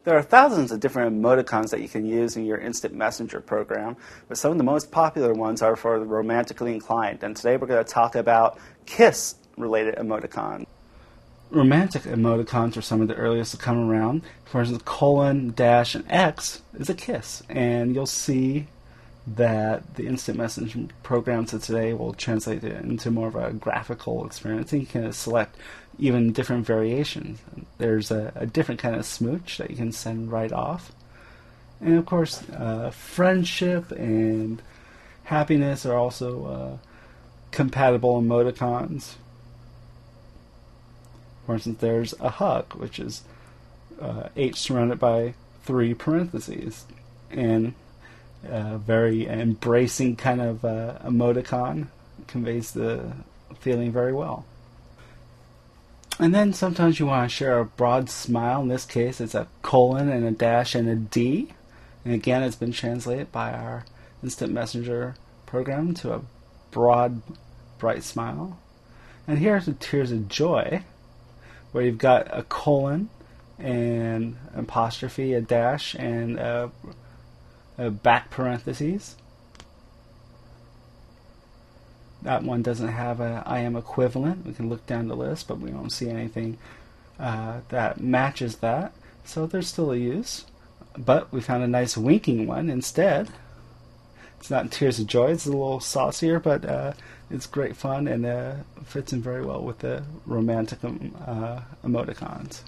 There are thousands of different emoticons that you can use in your instant messenger program, but some of the most popular ones are for the romantically inclined, and today we're going to talk about kiss-related emoticons. Romantic emoticons are some of the earliest to come around. For instance, colon, dash, and X is a kiss, and you'll see that the instant messaging programs of today will translate it into more of a graphical experience, and you can select even different variations. There's a different kind of smooch that you can send right off. And of course, friendship and happiness are also compatible emoticons. For instance, there's a hug, which is H surrounded by 3 parentheses. And a very embracing kind of emoticon conveys the feeling very well. And then sometimes you want to share a broad smile. In this case, it's a colon and a dash and a D. And again, it's been translated by our instant messenger program to a broad, bright smile. And here are the tears of joy, where you've got a colon and apostrophe, a dash, and a back parentheses. That one doesn't have a I am equivalent. We can look down the list, but we don't see anything that matches that. So there's still a use. But we found a nice winking one instead. It's not tears of joy. It's a little saucier, but it's great fun and fits in very well with the romantic emoticons.